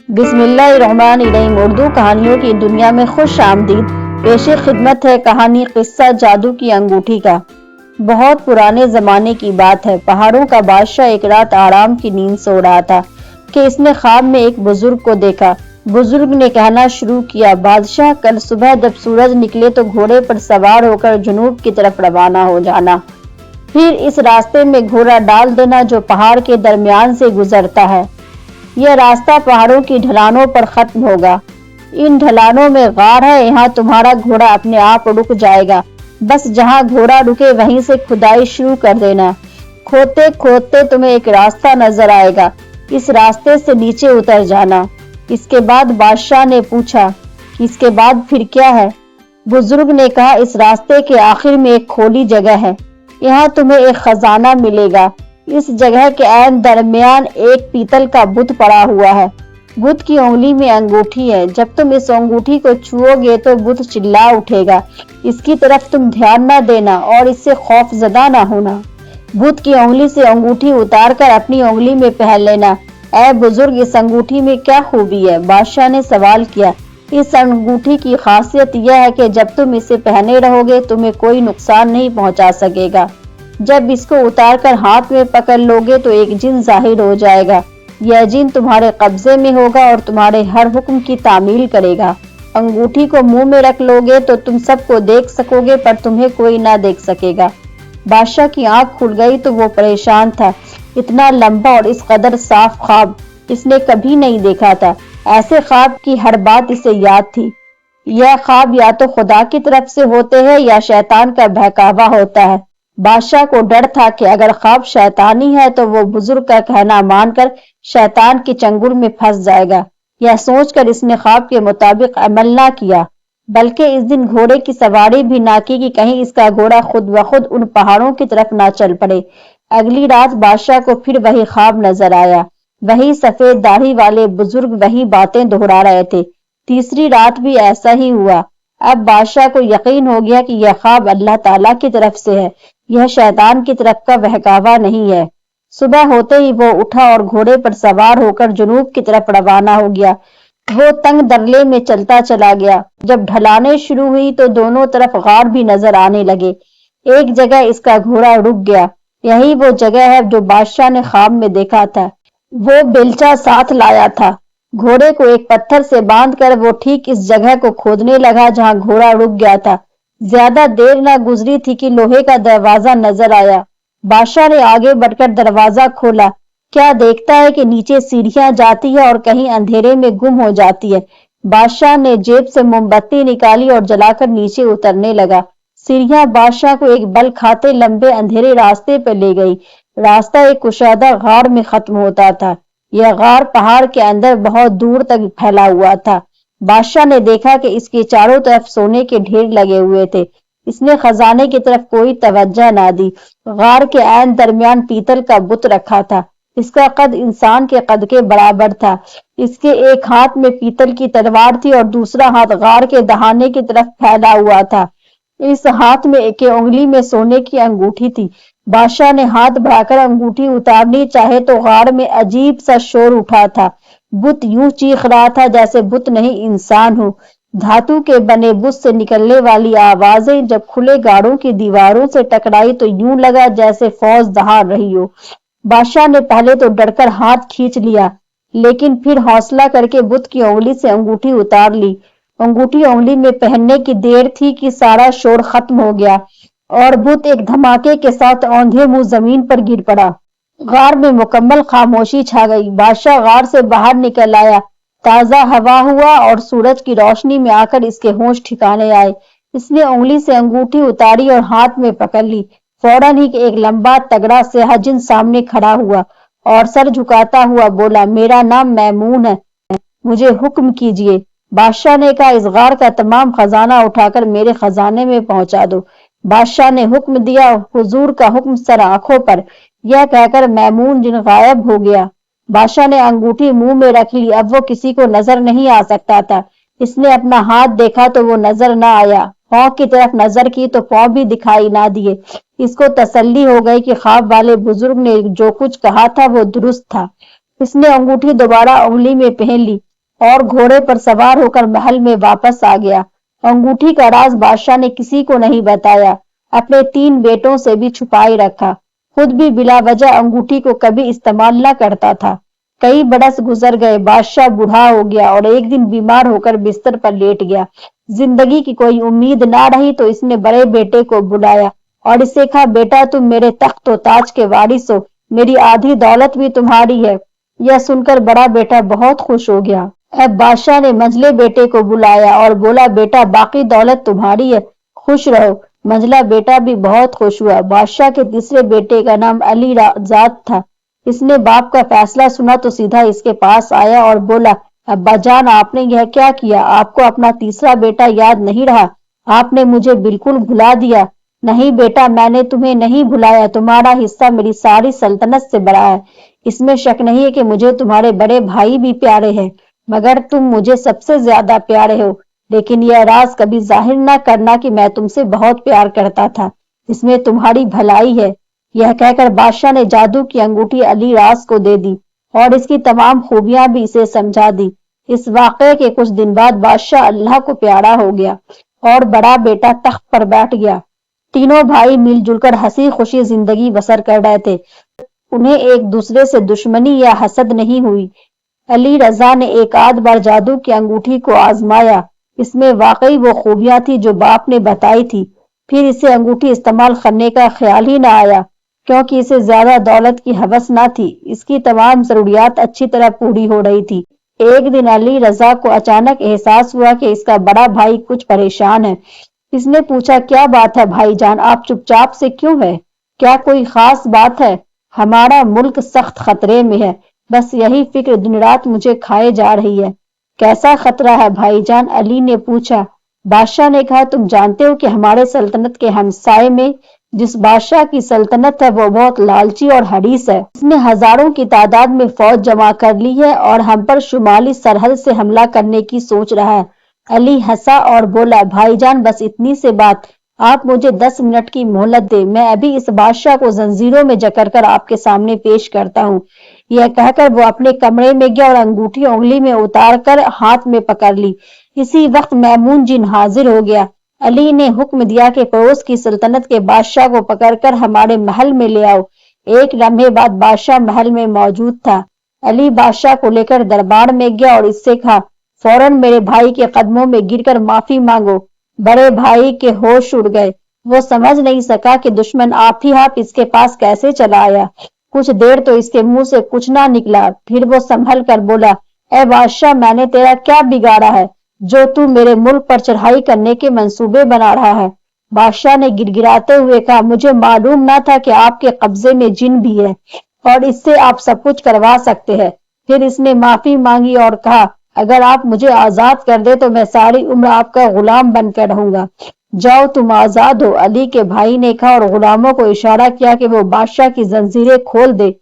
بسم اللہ الرحمن الرحیم۔ اردو کہانیوں کی دنیا میں خوش آمدید۔ پیش خدمت ہے کہانی قصہ جادو کی انگوٹھی کا۔ بہت پرانے زمانے کی بات ہے۔ پہاڑوں کا بادشاہ ایک رات آرام کی نیند سو رہا تھا کہ اس نے خواب میں ایک بزرگ کو دیکھا۔ بزرگ نے کہنا شروع کیا، بادشاہ کل صبح جب سورج نکلے تو گھوڑے پر سوار ہو کر جنوب کی طرف روانہ ہو جانا۔ پھر اس راستے میں گھوڑا ڈال دینا جو پہاڑ کے درمیان سے گزرتا ہے۔ یہ راستہ پہاڑوں کی ڈھلانوں پر ختم ہوگا۔ ان ڈھلانوں میں غار ہے، یہاں تمہارا گھوڑا اپنے آپ رک جائے گا۔ بس جہاں گھوڑا رکے وہیں سے کھدائی شروع کر دینا۔ کھودتے کھودتے تمہیں ایک راستہ نظر آئے گا، اس راستے سے نیچے اتر جانا۔ اس کے بعد بادشاہ نے پوچھا، اس کے بعد پھر کیا ہے؟ بزرگ نے کہا، اس راستے کے آخر میں ایک کھولی جگہ ہے، یہاں تمہیں ایک خزانہ ملے گا۔ اس جگہ کے عین درمیان ایک پیتل کا بت پڑا ہوا ہے۔ بت کی انگلی میں انگوٹھی ہے، جب تم اس انگوٹھی کو چھوؤ گے تو بت چلا اٹھے گا۔ اس کی طرف تم دھیان نہ دینا اور اس سے خوف زدہ نہ ہونا۔ بت کی انگلی سے انگوٹھی اتار کر اپنی انگلی میں پہن لینا۔ اے بزرگ، اس انگوٹھی میں کیا خوبی ہے؟ بادشاہ نے سوال کیا۔ اس انگوٹھی کی خاصیت یہ ہے کہ جب تم اسے پہنے رہو گے تمہیں کوئی نقصان نہیں پہنچا سکے گا۔ جب اس کو اتار کر ہاتھ میں پکڑ لوگے تو ایک جن ظاہر ہو جائے گا۔ یہ جن تمہارے قبضے میں ہوگا اور تمہارے ہر حکم کی تعمیل کرے گا۔ انگوٹھی کو منہ میں رکھ لوگے تو تم سب کو دیکھ سکو گے پر تمہیں کوئی نہ دیکھ سکے گا۔ بادشاہ کی آنکھ کھل گئی تو وہ پریشان تھا۔ اتنا لمبا اور اس قدر صاف خواب اس نے کبھی نہیں دیکھا تھا۔ ایسے خواب کی ہر بات اسے یاد تھی۔ یہ خواب یا تو خدا کی طرف سے ہوتے ہیں یا شیطان کا بہکاوا ہوتا ہے۔ بادشاہ کو ڈر تھا کہ اگر خواب شیطانی ہے تو وہ بزرگ کا کہنا مان کر شیطان کے چنگل میں پھنس جائے گا۔ یہ سوچ کر اس نے خواب کے مطابق عمل نہ کیا، بلکہ اس دن گھوڑے کی سواری بھی نہ کی کہ کہیں اس کا گھوڑا خود بخود ان پہاڑوں کی طرف نہ چل پڑے۔ اگلی رات بادشاہ کو پھر وہی خواب نظر آیا۔ وہی سفید داڑھی والے بزرگ وہی باتیں دہرا رہے تھے۔ تیسری رات بھی ایسا ہی ہوا۔ اب بادشاہ کو یقین ہو گیا کہ یہ خواب اللہ تعالیٰ کی طرف سے ہے، یہ شیطان کی طرف کا بہکاوا نہیں ہے۔ صبح ہوتے ہی وہ اٹھا اور گھوڑے پر سوار ہو کر جنوب کی طرف روانہ ہو گیا۔ وہ تنگ درلے میں چلتا چلا گیا۔ جب ڈھلانیں شروع ہوئی تو دونوں طرف غار بھی نظر آنے لگے۔ ایک جگہ اس کا گھوڑا رک گیا۔ یہی وہ جگہ ہے جو بادشاہ نے خواب میں دیکھا تھا۔ وہ بیلچہ ساتھ لایا تھا۔ گھوڑے کو ایک پتھر سے باندھ کر وہ ٹھیک اس جگہ کو کھودنے لگا جہاں گھوڑا رک گیا تھا۔ زیادہ دیر نہ گزری تھی کہ لوہے کا دروازہ نظر آیا۔ بادشاہ نے آگے بڑھ کر دروازہ کھولا۔ کیا دیکھتا ہے کہ نیچے سیڑھیاں جاتی ہے اور کہیں اندھیرے میں گم ہو جاتی ہے۔ بادشاہ نے جیب سے موم بتی نکالی اور جلا کر نیچے اترنے لگا۔ سیڑھیاں بادشاہ کو ایک بل کھاتے لمبے اندھیرے راستے پہ لے گئی۔ راستہ ایک کشادہ غار میں ختم ہوتا تھا۔ یہ غار پہاڑ کے اندر بہت دور تک پھیلا ہوا تھا۔ بادشاہ نے دیکھا کہ اس کے چاروں طرف سونے کے ڈھیر لگے ہوئے تھے۔ اس نے خزانے کی طرف کوئی توجہ نہ دی۔ غار کے عین درمیان پیتل کا بت رکھا تھا۔ اس کا قد انسان کے قد کے برابر تھا۔ اس کے ایک ہاتھ میں پیتل کی تلوار تھی اور دوسرا ہاتھ غار کے دہانے کی طرف پھیلا ہوا تھا۔ اس ہاتھ میں ایک انگلی میں سونے کی انگوٹھی تھی۔ بادشاہ نے ہاتھ بڑھا کر انگوٹھی اتارنی چاہے تو غار میں عجیب سا شور اٹھا تھا۔ بت یوں چیخ رہا تھا جیسے بت نہیں انسان ہو۔ دھاتو کے بنے بت سے نکلنے والی آوازیں جب کھلے غاروں کی دیواروں سے ٹکرائی تو یوں لگا جیسے فوج دہاڑ رہی ہو۔ بادشاہ نے پہلے تو ڈر کر ہاتھ کھینچ لیا، لیکن پھر حوصلہ کر کے بت کی انگلی سے انگوٹھی اتار لی۔ انگوٹھی انگلی میں پہننے کی دیر تھی کہ سارا شور ختم ہو گیا اور بت ایک دھماکے کے ساتھ اوندھے منہ زمین پر گر پڑا۔ غار میں مکمل خاموشی چھا گئی۔ بادشاہ غار سے باہر نکل آیا۔ تازہ ہوا ہوا اور سورج کی روشنی میں آ کر اس کے ہوش ٹھکانے آئے۔ اس نے انگلی سے انگوٹھی اتاری اور ہاتھ میں پکڑ لی۔ فوراً ہی ایک لمبا تگڑا سیاہ جن سامنے کھڑا ہوا اور سر جھکاتا ہوا بولا، میرا نام میمون ہے، مجھے حکم کیجیے۔ بادشاہ نے کہا، اس غار کا تمام خزانہ اٹھا کر میرے خزانے میں پہنچا دو۔ بادشاہ نے حکم دیا، حضور کا حکم سر آنکھوں پر۔ یہ کہہ کر میمون جن غائب ہو گیا۔ بادشاہ نے انگوٹھی منہ میں رکھ لی۔ اب وہ کسی کو نظر نہیں آ سکتا تھا۔ اس نے اپنا ہاتھ دیکھا تو وہ نظر نہ آیا۔ پاؤں کی طرف نظر کی تو پاؤں بھی دکھائی نہ دیے۔ اس کو تسلی ہو گئی کہ خواب والے بزرگ نے جو کچھ کہا تھا وہ درست تھا۔ اس نے انگوٹھی دوبارہ انگلی میں پہن لی۔ और घोड़े पर सवार होकर महल में वापस आ गया। अंगूठी का राज बादशाह ने किसी को नहीं बताया, अपने 3 बेटों से भी छुपाए रखा। खुद भी बिला वजह अंगूठी को कभी इस्तेमाल न करता था। कई बरस गुजर गए, बादशाह बूढ़ा हो गया और एक दिन बीमार होकर बिस्तर पर लेट गया। जिंदगी की कोई उम्मीद ना रही तो इसने बड़े बेटे को बुलाया और इससे कहा, बेटा तुम मेरे तख्त व ताज के वारिस हो, मेरी आधी दौलत भी तुम्हारी है। यह सुनकर बड़ा बेटा बहुत खुश हो गया। अब बादशाह ने मंझले बेटे को बुलाया और बोला, बेटा बाकी दौलत तुम्हारी है, खुश रहो। मंझला बेटा भी बहुत खुश हुआ। बादशाह के तीसरे बेटे का नाम अली रजाद था। इसने बाप का फैसला सुना तो सीधा इसके पास आया और बोला, अब्बा जान आपने यह क्या किया? आपको अपना तीसरा बेटा याद नहीं रहा? आपने मुझे बिल्कुल भुला दिया। नहीं बेटा, मैंने तुम्हें नहीं भुलाया, तुम्हारा हिस्सा मेरी सारी सल्तनत से बड़ा है। इसमें शक नहीं है कि मुझे तुम्हारे बड़े भाई भी प्यारे हैं, मगर तुम मुझे सबसे ज्यादा प्यारे हो। लेकिन यह राज कभी जाहिर न करना कि मैं तुमसे बहुत प्यार करता था, इसमें तुम्हारी भलाई है। यह कहकर बादशाह ने जादू की अंगूठी अली राज को दे दी और इसकी तमाम खूबियां भी इसे समझा दी। इस वाक़ये के कुछ दिन बाद बादशाह अल्लाह को प्यारा हो गया और बड़ा बेटा तख्त पर बैठ गया। तीनों भाई मिलजुल कर हंसी खुशी जिंदगी बसर कर रहे थे। उन्हें एक दूसरे से दुश्मनी या हसद नहीं हुई। अली रजा ने एक आध बार जादू की अंगूठी को आजमाया। इसमें वाकई वो खूबियां थी जो बाप ने बताई थी। फिर इसे अंगूठी इस्तेमाल करने का ख्याल ही ना आया, क्योंकि इसे ज्यादा दौलत की हवस ना थी। इसकी तमाम जरूरियात अच्छी तरह पूरी हो रही थी। एक दिन अली रजा को अचानक एहसास हुआ कि इसका बड़ा भाई कुछ परेशान है। इसने पूछा, क्या बात है भाईजान, आप चुपचाप से क्यों है? क्या कोई खास बात है? हमारा मुल्क सख्त खतरे में है, बस यही फिक्र दिन रात मुझे खाए जा रही है। कैसा खतरा है भाईजान? अली ने पूछा। बादशाह ने कहा, तुम जानते हो कि हमारे सल्तनत के हमसाए में जिस बादशाह की सल्तनत है वो बहुत लालची और हरीस है। उसने हजारों की तादाद में फौज जमा कर ली है और हम पर शुमाली सरहद से हमला करने की सोच रहा है। अली हंसा और बोला, भाईजान बस इतनी से बात, आप मुझे 10 मिनट की मोहलत दे, मैं अभी इस बादशाह को जंजीरों में जकड़ कर आपके सामने पेश करता हूँ। यह कहकर वो अपने कमरे में गया और अंगूठी उंगली में उतार कर हाथ में पकड़ ली। इसी वक्त मैमून जिन हाजिर हो गया। अली ने हुक्म दिया कि पड़ोस की सल्तनत के बादशाह को पकड़कर हमारे महल में ले आओ। एक लम्हे बाद बादशाह महल में मौजूद था। अली बादशाह को लेकर दरबार में गया और इससे कहा, फौरन मेरे भाई के कदमों में गिरकर माफी मांगो। बड़े भाई के होश उड़ गए। वो समझ नहीं सका कि दुश्मन आप ही आप इसके पास कैसे चला आया। कुछ देर तो इसके मुंह से कुछ ना निकला। फिर वो संभल कर बोला, ए बादशाह, मैंने तेरा क्या बिगाड़ा है जो तू मेरे मुल्क पर चढ़ाई करने के मंसूबे बना रहा है? बादशाह ने गिड़गिड़ाते हुए कहा, मुझे मालूम न था कि आपके कब्जे में जिन भी है और इससे आप सब कुछ करवा सकते हैं। फिर इसने माफी मांगी और कहा, अगर आप मुझे आजाद कर दे तो मैं सारी उम्र आपका गुलाम बनकर रहूंगा। जाओ तुम आजाद हो। अली के भाई ने कहा और गुलामों को इशारा किया कि वो बादशाह की जंजीरें खोल दे,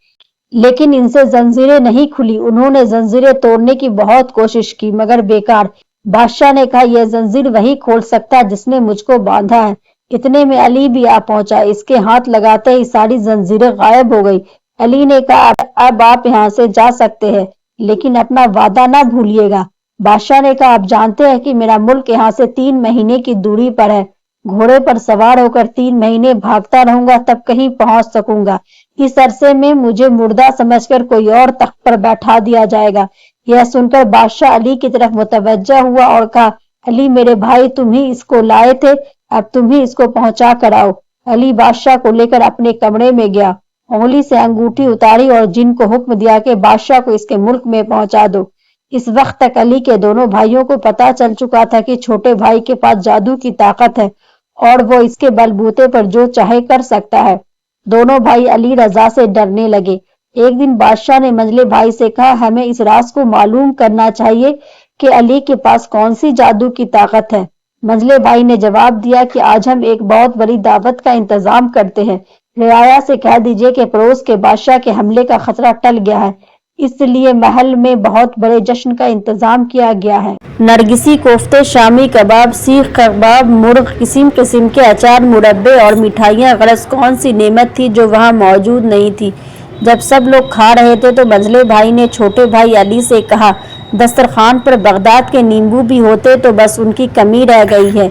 लेकिन इनसे जंजीरें नहीं खुली। उन्होंने जंजीरें तोड़ने की बहुत कोशिश की मगर बेकार। बादशाह ने कहा, यह जंजीर वही खोल सकता है जिसने मुझको बांधा है। इतने में अली भी आ पहुंचा। इसके हाथ लगाते ही सारी जंजीरें गायब हो गई। अली ने कहा, अब आप यहाँ से जा सकते हैं, लेकिन अपना वादा ना भूलिएगा। बादशाह ने कहा, आप जानते हैं कि मेरा मुल्क यहाँ से 3 महीने की दूरी पर है। घोड़े पर सवार होकर 3 महीने भागता रहूंगा, तब कहीं पहुंच सकूंगा। इस अरसे में मुझे मुर्दा समझकर कोई और तख्त पर बैठा दिया जाएगा। यह सुनकर बादशाह अली की तरफ मुतवज्जा हुआ और कहा, अली मेरे भाई, तुम ही इसको लाए थे, अब तुम ही इसको पहुंचा कर आओ। अली बादशाह को लेकर अपने कमरे में गया, उंगली से अंगूठी उतारी और जिन को हुक्म दिया कि बादशाह को इसके मुल्क में पहुंचा दो। इस वक्त तक अली के दोनों भाइयों को पता चल चुका था कि छोटे भाई के पास जादू की ताकत है और वो इसके बलबूते पर जो चाहे कर सकता है। दोनों भाई अली रजा से डरने लगे। एक दिन बादशाह ने मंझले भाई से कहा, हमें इस राज को मालूम करना चाहिए कि अली के पास कौन सी जादू की ताकत है। मंझले भाई ने जवाब दिया कि आज हम एक बहुत बड़ी दावत का इंतजाम करते हैं। रियाया से कह दीजिए कि पड़ोस के बादशाह के हमले का खतरा टल गया है, इसलिए महल में बहुत बड़े जश्न का इंतजाम किया गया है। नरगिसी कोफ्ते, शामी कबाब, सीख कबाब, मुर्ग, किस्म किस्म के अचार, मुरब्बे और मिठाइयाँ, गरज कौन सी नेमत थी जो वहाँ मौजूद नहीं थी। जब सब लोग खा रहे थे तो मंझले भाई ने छोटे भाई अली से कहा, दस्तरखान पर बगदाद के नींबू भी होते तो बस उनकी कमी रह गई है।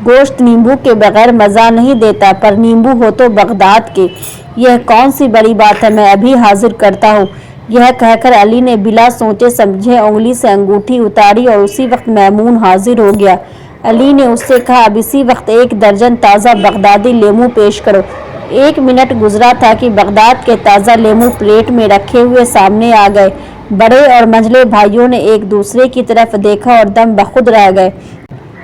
गोश्त नींबू के बगैर मज़ा नहीं देता, पर नींबू हो तो बगदाद के। यह कौन सी बड़ी बात है, मैं अभी हाजिर करता हूँ। यह कहकर अली ने बिला सोचे समझे उंगली से अंगूठी उतारी और उसी वक्त मैमून हाजिर हो गया। अली ने उससे कहा, अब इसी वक्त 1 दर्जन ताज़ा बगदादी लेमू पेश करो। 1 मिनट गुजरा था कि बगदाद के ताज़ा लेमू प्लेट में रखे हुए सामने आ गए। बड़े और मंझले भाइयों ने एक दूसरे की तरफ देखा और दम बखुद रह गए।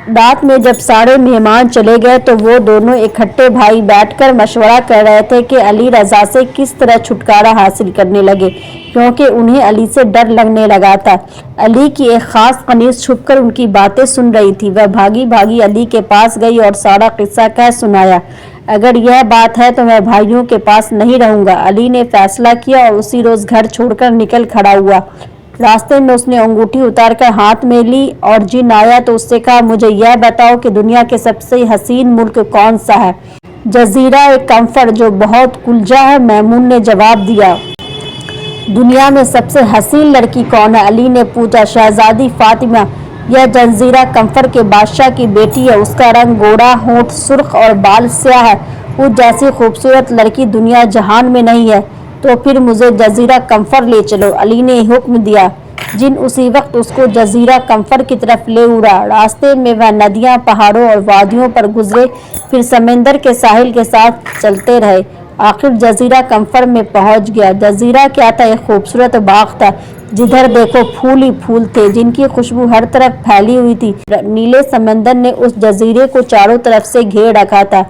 रात में जब सारे मेहमान चले गए तो वो दोनों इकट्ठे भाई बैठकर मशवरा कर रहे थे कि अली रज़ा से किस तरह छुटकारा हासिल करने लगे, क्योंकि उन्हें अली से डर लगने लगा था। अली की एक खास कनीज छुपकर उनकी बातें सुन रही थी। वह भागी भागी अली के पास गई और सारा किस्सा कह सुनाया। अगर यह बात है तो मैं भाइयों के पास नहीं रहूंगा, अली ने फैसला किया और उसी रोज घर छोड़कर निकल खड़ा हुआ। रास्ते में उसने अंगूठी उतारकर हाथ में ली और जिन आया तो उससे कहा, मुझे यह बताओ कि दुनिया के सबसे हसीन मुल्क कौन सा है? जजीरा एक कम्फर जो बहुत कुलजा है, मैमून ने जवाब दिया। दुनिया में सबसे हसीन लड़की कौन है? अली ने पूछा। शहजादी फातिमा, यह जंजीरा कम्फर के बादशाह की बेटी है। उसका रंग गोरा, होंठ सुर्ख और बाल स्याह है। उस जैसी खूबसूरत लड़की दुनिया जहान में नहीं है। तो फिर मुझे जजीरा कम्फर ले चलो, अली ने हुक्म दिया। जिन उसी वक्त उसको जजीरा कम्फर की तरफ ले उड़ा। रास्ते में वह नदियां, पहाड़ों और वादियों पर गुजरे, फिर समंदर के साहिल के साथ चलते रहे। आखिर जजीरा कम्फर में पहुंच गया। जजीरा क्या था? एक खूबसूरत बाग था, जिधर देखो फूल ही फूल थे, जिनकी खुशबू हर तरफ फैली हुई थी। नीले समंदर ने उस जजीरे को चारों तरफ से घेर रखा था।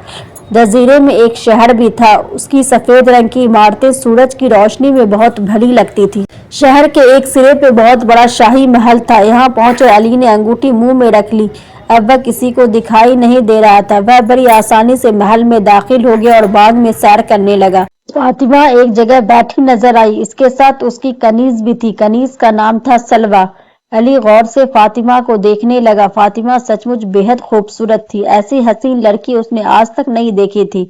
जजीरे में एक शहर भी था। उसकी सफेद रंग की इमारतें सूरज की रोशनी में बहुत भली लगती थी। शहर के एक सिरे पे बहुत बड़ा शाही महल था। यहाँ पहुंचे अली ने अंगूठी मुंह में रख ली। अब वह किसी को दिखाई नहीं दे रहा था। वह बड़ी आसानी से महल में दाखिल हो गया और बाग में सैर करने लगा। फातिमा एक जगह बैठी नजर आई। इसके साथ उसकी कनीज भी थी। कनीज का नाम था सलवा। अली गौर से फातिमा को देखने लगा। फातिमा सचमुच बेहद खूबसूरत थी। ऐसी हसीन लड़की उसने आज तक नहीं देखी थी।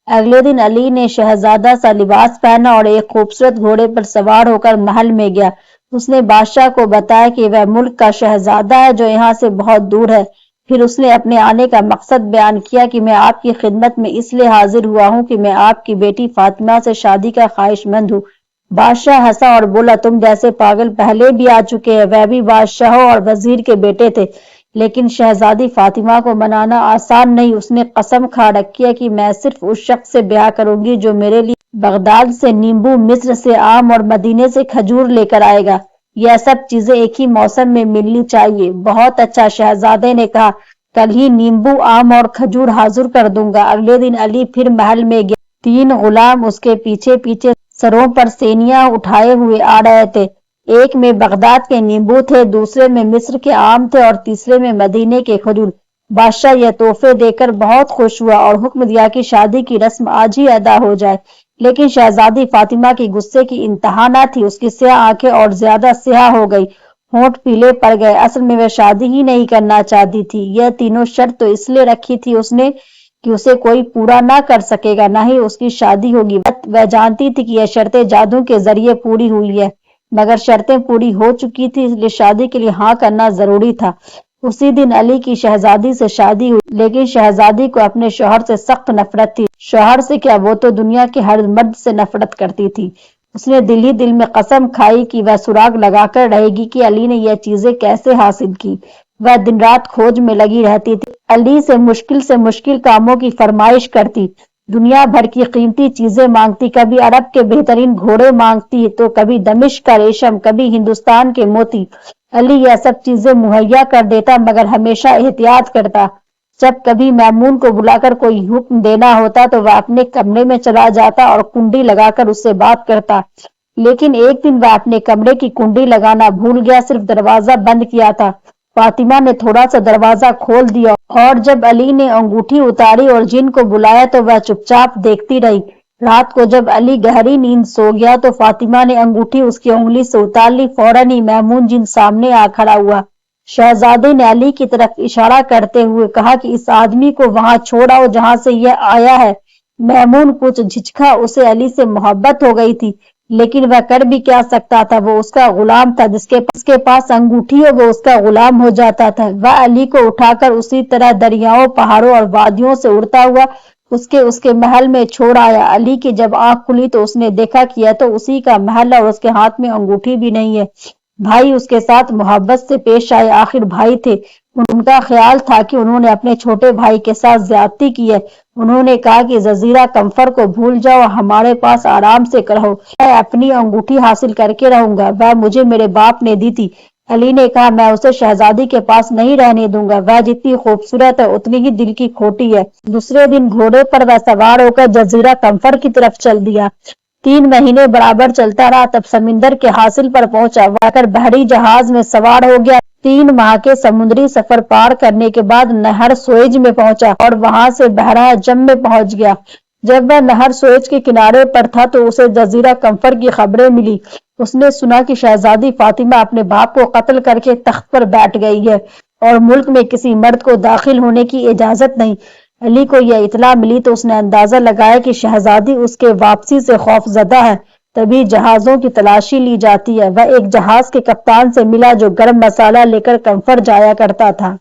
अगले दिन अली ने शहजादा सा लिबास पहना और एक खूबसूरत घोड़े पर सवार होकर महल में गया। उसने बादशाह को बताया कि वह मुल्क का शहजादा है जो यहाँ से बहुत दूर है। फिर उसने अपने आने का मकसद बयान किया कि मैं आपकी खिदमत में इसलिए हाजिर हुआ हूँ कि मैं आपकी बेटी फातिमा से शादी का ख्वाहिशमंद हूँ। बादशाह हंसा और बोला, तुम जैसे पागल पहले भी आ चुके हैं। वह भी बादशाहों और वजीर के बेटे थे, लेकिन शहजादी फातिमा को मनाना आसान नहीं। उसने कसम खा रखी है कि मैं सिर्फ उस शख्स से ब्याह करूंगी जो मेरे लिए बगदाद से नींबू, मिस्र से आम और मदीने से खजूर लेकर आएगा। यह सब चीजें एक ही मौसम में मिलनी चाहिए। बहुत अच्छा, शहजादे ने कहा, कल ही नींबू, आम और खजूर हाजिर कर दूंगा। अगले दिन अली फिर महल में गया। 3 गुलाम उसके पीछे पीछे सरों पर सेनियां उठाए हुए आ रहे थे। एक में बगदाद के नींबू थे, दूसरे में मिस्र के आम थे और तीसरे में मदीने के खजूर। बादशाह यह तोहफे देकर बहुत खुश हुआ और हुक्म दिया कि शादी की रस्म आज ही अदा हो जाए। लेकिन शहजादी फातिमा की गुस्से की इंतहा न थी। उसकी स्याह आंखें और ज्यादा स्याह हो गई, होंठ पीले पड़ गए। असल में वह शादी ही नहीं करना चाहती थी। यह तीनों शर्त तो इसलिए रखी थी उसने कि उसे कोई पूरा ना कर सकेगा, ना ही उसकी शादी होगी। वह जानती थी कि यह शर्तें जादू के जरिए पूरी हुई है, मगर शर्तें पूरी हो चुकी थी, इसलिए शादी के लिए हाँ करना जरूरी था। उसी दिन अली की शहजादी से शादी हुई, लेकिन शहजादी को अपने शौहर से सख्त नफरत थी। शौहर से क्या, वो तो दुनिया के हर मर्द से नफरत करती थी। उसने दिल ही दिल में कसम खाई कि वह सुराग लगाकर रहेगी कि अली ने यह चीजें कैसे हासिल की। वह दिन रात खोज में लगी रहती थी। अली से मुश्किल कामों की फरमाइश करती, दुनिया भर की कीमती चीजें मांगती। कभी अरब के बेहतरीन घोड़े मांगती तो कभी दमिश्क का रेशम, कभी हिंदुस्तान के मोती। अली यह सब चीजें मुहैया कर देता, मगर हमेशा एहतियात करता। जब कभी मैमून को बुलाकर कोई हुक्म देना होता तो वह अपने कमरे में चला जाता और कुंडी लगाकर उससे बात करता। लेकिन एक दिन वह अपने कमरे की कुंडी लगाना भूल गया, सिर्फ दरवाजा बंद किया था। फातिमा ने थोड़ा सा दरवाजा खोल दिया और जब अली ने अंगूठी उतारी और जिन को बुलाया तो वह चुपचाप देखती रही। रात को जब अली गहरी नींद सो गया तो फातिमा ने अंगूठी उसकी उंगली से उतार ली। फौरन ही मैमून जिन सामने आ खड़ा हुआ। शहजादे ने अली की तरफ इशारा करते हुए कहा कि इस आदमी को वहां छोड़ आओ जहां से यह आया है। मैमून कुछ झिझका, उसे अली से मोहब्बत हो गई थी, لیکن وہ کر بھی کیا سکتا تھا؟ وہ اس کا غلام تھا، جس کے پاس انگوٹھی ہو وہ اس کا غلام ہو جاتا تھا۔ وہ علی کو اٹھا کر اسی طرح دریاؤں، پہاڑوں اور وادیوں سے اڑتا ہوا اس کے محل میں چھوڑ آیا۔ علی کی جب آنکھ کھلی تو اس نے دیکھا کہ یہ تو اسی کا محل ہے اور اس کے ہاتھ میں انگوٹھی بھی نہیں ہے۔ بھائی اس کے ساتھ محبت سے پیش آئے، آخر بھائی تھے۔ ان کا خیال تھا کہ انہوں نے اپنے چھوٹے بھائی کے ساتھ زیادتی کی ہے۔ انہوں نے کہا کہ جزیرہ کمفر کو بھول جاؤ، ہمارے پاس آرام سے رہو، میں اپنی انگوٹھی حاصل کر کے رہوں گا، وہ مجھے میرے باپ نے دی تھی۔ علی نے کہا میں اسے شہزادی کے پاس نہیں رہنے دوں گا، وہ جتنی خوبصورت ہے اتنی ہی دل کی کھوٹی ہے۔ دوسرے دن گھوڑے پر وہ سوار ہو کر جزیرہ کمفر کی طرف چل دیا۔ 3 مہینے برابر چلتا رہا، تب سمندر کے حاصل پر پہنچا۔ وہ کر بحری جہاز میں سوار ہو گیا۔ 3 ماہ کے سمندری سفر پار کرنے کے بعد نہر سوئج میں پہنچا اور وہاں سے بحیرہ جم میں پہنچ گیا۔ جب وہ نہر سوئج کے کنارے پر تھا تو اسے جزیرہ کمفر کی خبریں ملی۔ اس نے سنا کہ شہزادی فاطمہ اپنے باپ کو قتل کر کے تخت پر بیٹھ گئی ہے اور ملک میں کسی مرد کو داخل ہونے کی اجازت نہیں۔ علی کو یہ اطلاع ملی تو اس نے اندازہ لگایا کہ شہزادی اس کے واپسی سے خوف زدہ ہے۔ تبھی جہازوں کی تلاشی لی جاتی ہے۔ وہ ایک جہاز کے کپتان سے ملا جو گرم مسالہ لے کر کمفر جایا کرتا تھا۔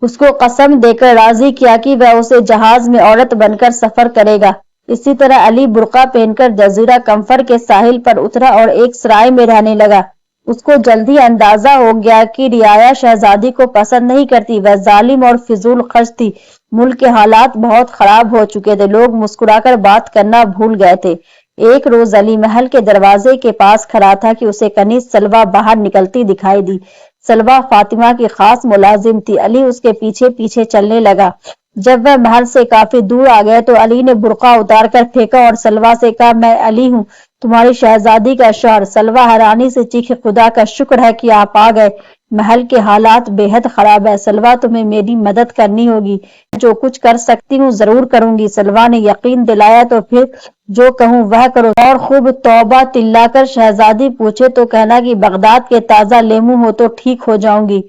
اس کو قسم دے کر راضی کیا کہ وہ اسے جہاز میں عورت بن کر سفر کرے گا۔ اسی طرح علی برقع پہن کر جزیرہ کمفر کے ساحل پر اترا اور ایک سرائے میں رہنے لگا۔ اس کو جلدی اندازہ ہو گیا کہ رعایا شہزادی کو پسند نہیں کرتی، وہ ظالم اور فضول خرچ تھی۔ ملک کے حالات بہت خراب ہو چکے تھے، لوگ مسکرا کر بات کرنا بھول گئے تھے۔ ایک روز علی محل کے دروازے کے پاس کھڑا تھا کہ اسے کنیز سلویٰ باہر نکلتی دکھائی دی۔ سلویٰ فاطمہ کی خاص ملازم تھی۔ علی اس کے پیچھے پیچھے چلنے لگا۔ جب وہ محل سے کافی دور آ گئے تو علی نے برقع اتار کر پھینکا اور سلویٰ سے کہا میں علی ہوں، تمہاری شہزادی کا شوہر۔ سلویٰ حیرانی سے چیخی خدا کا شکر ہے کہ آپ آ گئے، محل کے حالات بے حد خراب ہے۔ سلویٰ تمہیں میری مدد کرنی ہوگی، جو کچھ کر سکتی ہوں ضرور کروں گی۔ سلویٰ نے یقین دلایا تو پھر جو کہوں وہ کرو، اور خوب توبہ تلا کر شہزادی پوچھے تو کہنا کہ بغداد کے تازہ لیموں ہو تو ٹھیک ہو جاؤں گی۔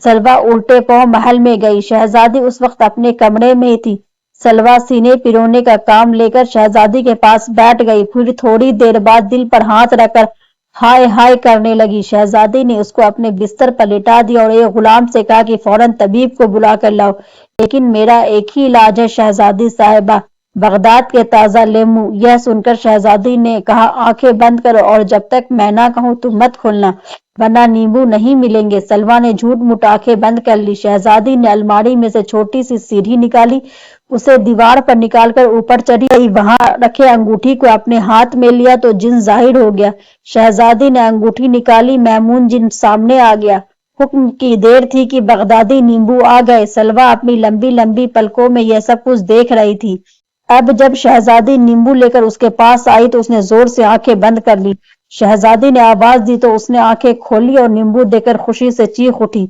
سلویٰ الٹے پاؤں محل میں گئی۔ شہزادی اس وقت اپنے کمرے میں تھی۔ سلویٰ سینے پرونے کا کام لے کر شہزادی کے پاس بیٹھ گئی، پھر تھوڑی دیر بعد دل پر ہاتھ رکھ کر ہائے ہائے کرنے لگی۔ شہزادی نے اس کو اپنے بستر پر لٹا دیا اور ایک غلام سے کہا کہ فوراً طبیب کو بلا کر لاؤ۔ لیکن میرا ایک ہی علاج ہے شہزادی صاحبہ، بغداد کے تازہ لیموں۔ یہ سن کر شہزادی نے کہا آنکھیں بند کرو اور جب تک میں نہ کہوں تم مت کھولنا، ورنہ نیمبو نہیں ملیں گے۔ سلویٰ نے جھوٹ موٹ آنکھیں بند کر لی۔ شہزادی نے الماری میں سے چھوٹی سی سیڑھی نکالی، اسے دیوار پر نکال کر اوپر چڑھی گئی، وہاں رکھے انگوٹھی کو اپنے ہاتھ میں لیا تو جن ظاہر ہو گیا۔ شہزادی نے انگوٹھی نکالی، میمون جن سامنے آ گیا۔ حکم کی دیر تھی کہ بغدادی نیمبو آ گئے۔ سلویٰ اپنی لمبی لمبی پلکوں میں یہ سب کچھ دیکھ رہی تھی۔ اب جب شہزادی نیمبو لے کر اس کے پاس آئی تو اس نے زور سے آنکھیں بند کر لی۔ شہزادی نے آواز دی تو اس نے آنکھیں کھولی اور نیمبو دے کر خوشی سے چیخ اٹھی۔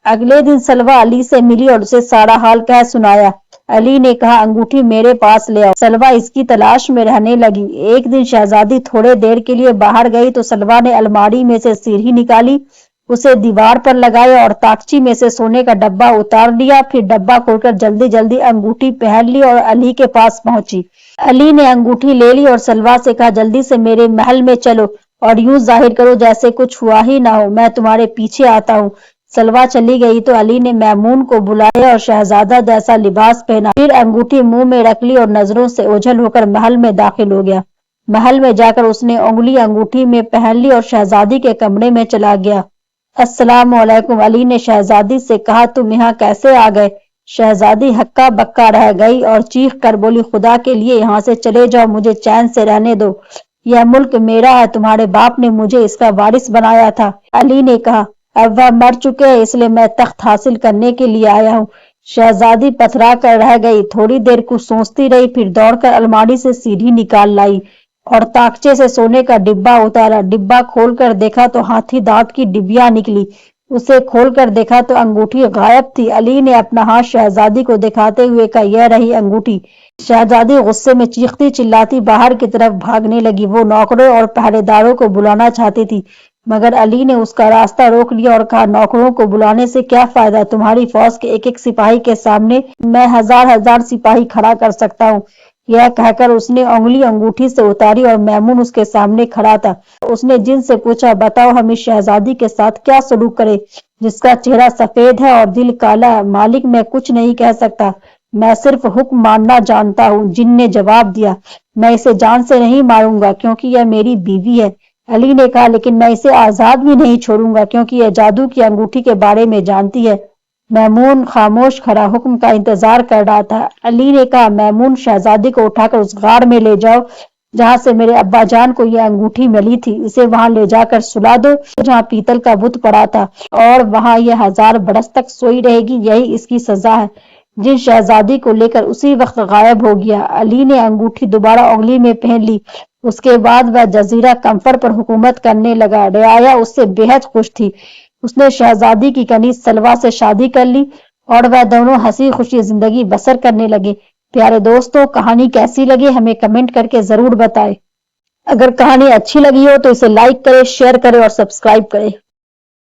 اگلے دن سلویٰ علی سے ملی اور اسے سارا حال کہہ سنایا۔ علی نے کہا انگوٹھی میرے پاس لے آؤ۔ سلویٰ اس کی تلاش میں رہنے لگی۔ ایک دن شہزادی تھوڑے دیر کے لیے باہر گئی تو سلویٰ نے الماری میں سے سیڑھی نکالی، اسے دیوار پر لگایا اور تاکچی میں سے سونے کا ڈبہ اتار لیا، پھر ڈبہ کھول کر جلدی جلدی انگوٹھی پہن لی اور علی کے پاس پہنچی۔ علی نے انگوٹھی لے لی اور سلویٰ سے کہا جلدی سے میرے محل میں چلو اور یوں ظاہر کرو جیسے کچھ ہوا ہی نہ ہو، میں تمہارے پیچھے آتا ہوں۔ سلویٰ چلی گئی تو علی نے میمون کو بلایا اور شہزادہ جیسا لباس پہنا، پھر انگوٹھی منہ میں رکھ لی اور نظروں سے اوجھل ہو کر محل میں داخل ہو گیا۔ محل میں جا کر اس نے انگلی انگوٹھی میں پہن لی اور شہزادی کے کمرے میں چلا گیا۔ السلام علیکم، علی نے شہزادی سے کہا تم یہاں کیسے آ گئے؟ شہزادی ہکا بکا رہ گئی اور چیخ کر بولی خدا کے لیے یہاں سے چلے جاؤ، مجھے چین سے رہنے دو، یہ ملک میرا ہے، تمہارے باپ نے مجھے اس کا وارث بنایا تھا۔ علی نے کہا اب وہ مر چکے ہیں اس لیے میں تخت حاصل کرنے کے لیے آیا ہوں۔ شہزادی پتھرا کر رہ گئی، تھوڑی دیر کچھ سوچتی رہی، پھر دوڑ کر الماری سے سیڑھی نکال لائی اور تاکچے سے سونے کا ڈبہ اتارا۔ ڈبہ کھول کر دیکھا تو ہاتھی دانت کی ڈبیا نکلی، اسے کھول کر دیکھا تو انگوٹھی غائب تھی۔ علی نے اپنا ہاتھ شہزادی کو دکھاتے ہوئے کہا یہ رہی انگوٹھی۔ شہزادی غصے میں چیختی چلاتی باہر کی طرف بھاگنے لگی۔ وہ نوکروں اور پہرے داروں کو بلانا چاہتی تھی مگر علی نے اس کا راستہ روک لیا اور کہا نوکروں کو بلانے سے کیا فائدہ، تمہاری فوج کے ایک ایک سپاہی کے سامنے میں ہزار ہزار سپاہی کھڑا کر سکتا ہوں، यह कहकर उसने उंगली अंगूठी से उतारी और मैमून उसके सामने खड़ा था। उसने जिन से पूछा, बताओ हम इस शहजादी के साथ क्या सलूक करें जिसका चेहरा सफेद है और दिल काला है। मालिक, मैं कुछ नहीं कह सकता, मैं सिर्फ हुक्म मानना जानता हूँ। जिन ने जवाब दिया, मैं इसे जान से नहीं मारूंगा क्योंकि यह मेरी बीवी है। अली ने कहा, लेकिन मैं इसे आजाद भी नहीं छोड़ूंगा क्योंकि यह जादू की अंगूठी के बारे में जानती है। मैमून खामोश खड़ा हुक्म का इंतजार कर रहा था। अली ने कहा, मैमून, शहजादी को उठाकर उस गाड़ में ले जाओ जहां से मेरे अब्बा जान को यह अंगूठी मिली थी। इसे वहां ले जाकर सुला दो जहां पीतल का बुत पड़ा था, और वहां यह 1000 बरस तक सोई रहेगी। यही इसकी सजा है। जिन शहजादी को लेकर उसी वक्त गायब हो गया। अली ने अंगूठी दोबारा उंगली में पहन ली। उसके बाद वह जजीरा कंफर पर हुकूमत करने लगा। रियाया उससे बेहद खुश थी। उसने शहजादी की कनीज सलवा से शादी कर ली और वह दोनों हंसी खुशी जिंदगी बसर करने लगे। प्यारे दोस्तों, कहानी कैसी लगी हमें कमेंट करके जरूर बताएं। अगर कहानी अच्छी लगी हो तो इसे लाइक करें, शेयर करें और सब्सक्राइब करें।